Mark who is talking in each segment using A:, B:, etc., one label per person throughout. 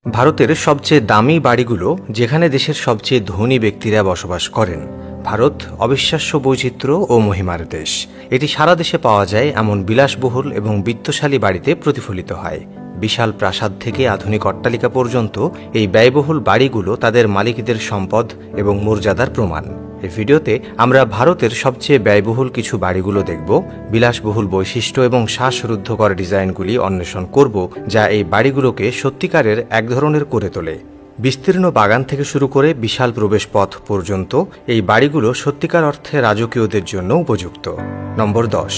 A: ভারতের সবচেয়ে দামি বাড়িগুলো যেখানে দেশের সবচেয়ে ধনী ব্যক্তিরা বসবাস করেন। ভারত অবিশ্বাস্য বৈচিত্র্য ও মহিমার দেশ। এটি সারা দেশে পাওয়া যায় এমন বিলাসবহুল এবং বিত্তশালী বাড়িতে প্রতিফলিত হয়। বিশাল প্রাসাদ থেকে আধুনিক অট্টালিকা পর্যন্ত এই ব্যয়বহুল বাড়িগুলো তাদের মালিকদের সম্পদ এবং মর্যাদার প্রমাণ। এই ভিডিওতে আমরা ভারতের সবচেয়ে ব্যয়বহুল কিছু বাড়িগুলো দেখব, বিলাসবহুল বৈশিষ্ট্য এবং শ্বাসরুদ্ধকর ডিজাইনগুলি অন্বেষণ করব, যা এই বাড়িগুলোকে সত্যিকারের এক ধরনের করে তোলে। বিস্তীর্ণ বাগান থেকে শুরু করে বিশাল প্রবেশ পথ পর্যন্ত এই বাড়িগুলো সত্যিকার অর্থে রাজকীয়দের জন্য উপযুক্ত। নম্বর 10,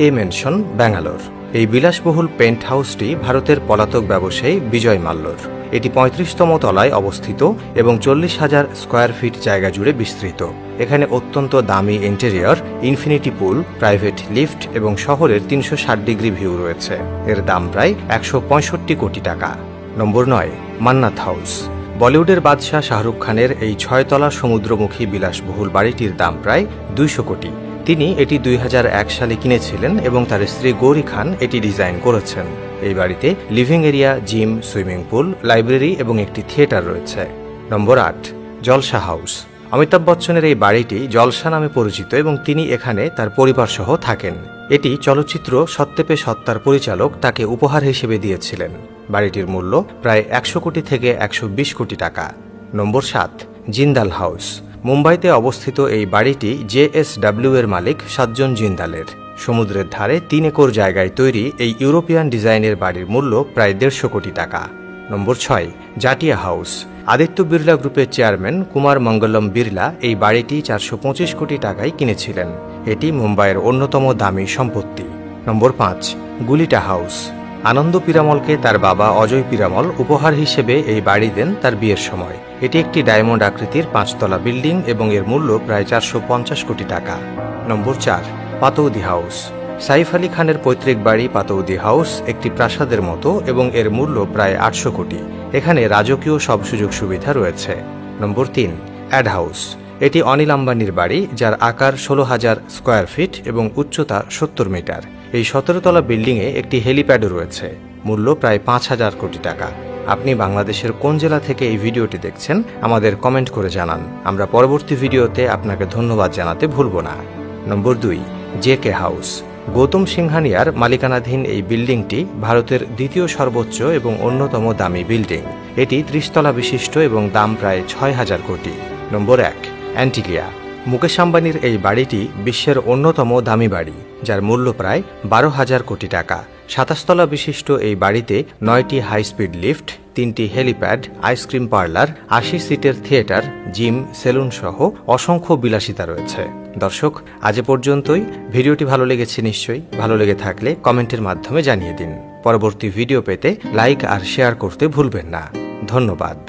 A: এ ম্যানশন, ব্যাঙ্গালোর। এই বিলাসবহুল পেন্ট হাউসটি ভারতের পলাতক ব্যবসায়ী বিজয় মাল্যর। এটি 35তম তলায় অবস্থিত এবং 40,000 স্কোয়ার ফিট জায়গা জুড়ে বিস্তৃত। এখানে অত্যন্ত দামি interior, infinity pool, private lift এবং শহরের 360 ডিগ্রি ভিউ রয়েছে। এর দাম প্রায় 165 কোটি টাকা। নম্বর 9, মান্নাত হাউস। বলিউডের বাদশাহ শাহরুখ খানের এই 6 তলা সমুদ্রমুখী বিলাসবহুল বাড়িটির দাম প্রায় 200 কোটি। তিনি এটি 2001 সালে কিনেছিলেন এবং তার স্ত্রী গৌরী খান এটি ডিজাইন করেছেন। এই বাড়িতে living area, gym, swimming pool, library এবং একটি থিয়েটার রয়েছে। নম্বর 8, জলসা হাউস। অমিতাভ বচ্চনের এই বাড়িটি জলসা নামে পরিচিত এবং তিনি এখানে তার পরিবার সহ থাকেন। এটি চলচ্চিত্র সত্যে পে সত্তার পরিচালক তাকে উপহার হিসেবে দিয়েছিলেন। বাড়িটির মূল্য প্রায় 100 কোটি থেকে 120 কোটি টাকা। নম্বর 7, জিন্দাল হাউস। মুম্বাইতে অবস্থিত এই বাড়িটি JSW এর মালিক সাজ্জন জিন্দালের। সমুদ্রের ধারে 3 একর জায়গায় তৈরি এই ইউরোপিয়ান ডিজাইনের বাড়ির মূল্য প্রায় 150 কোটি টাকা। নম্বর 6, জাটিয়া হাউস। আদিত্য বিড়লা গ্রুপের চেয়ারম্যান কুমার মঙ্গলম বিড়লা এই বাড়িটি 425 কোটি টাকায় কিনেছিলেন। এটি মুম্বাইয়ের অন্যতম দামি সম্পত্তি। নম্বর 5, গুলিটা হাউস। আনন্দ পিরামলকে তার বাবা অজয় পিরামল উপহার হিসেবে এই বাড়ি দেন তার বিয়ের সময়। এটি একটি ডায়মন্ড আকৃতির 5 তলা বিল্ডিং এবং এর মূল্য প্রায় 450 কোটি টাকা। নম্বর 4, পাতৌদি হাউস। সাইফ আলী খানের পৈতৃক বাড়ি পাতৌদি হাউস একটি প্রাসাদের মতো এবং এর মূল্য প্রায় 800 কোটি। এখানে রাজকীয় সব সুযোগ সুবিধা রয়েছে। নম্বর 3, অ্যাড হাউস। এটি অনিল আম্বানির বাড়ি, যার আকার 16,000 স্কোয়ার ফিট এবং উচ্চতা 70 মিটার। এই 17 তলা বিল্ডিংয়ে একটি হেলিপ্যাডও রয়েছে। মূল্য প্রায় 5,000 কোটি টাকা। আপনি বাংলাদেশের কোন জেলা থেকে এই ভিডিওটি দেখছেন আমাদের কমেন্ট করে জানান। আমরা পরবর্তী ভিডিওতে আপনাকে ধন্যবাদ জানাতে ভুলব না। নম্বর 2, JK হাউস। গৌতম সিংহানিয়ার মালিকানাধীন এই বিল্ডিংটি ভারতের দ্বিতীয় সর্বোচ্চ এবং অন্যতম দামি বিল্ডিং। এটি 30 তলা বিশিষ্ট এবং দাম প্রায় 6,000 কোটি। নম্বর 1, অ্যান্টিলিয়া। মুকেশ আম্বানির এই বাড়িটি বিশ্বের অন্যতম দামি বাড়ি, যার মূল্য প্রায় 12,000 কোটি টাকা। 27 তলা বিশিষ্ট এই বাড়িতে 9টি হাই স্পিড লিফট, 3টি হেলিপ্যাড, আইসক্রিম পার্লার, 80 সিটের থিয়েটার, জিম, সেলুন সহ অসংখ্য বিলাসিতা রয়েছে। দর্শক, আজ পর্যন্তই। ভিডিওটি ভালো লেগেছে নিশ্চয়ই। ভালো লেগে থাকলে কমেন্টের মাধ্যমে জানিয়ে দিন। পরবর্তী ভিডিও পেতে লাইক আর শেয়ার করতে ভুলবেন না। ধন্যবাদ।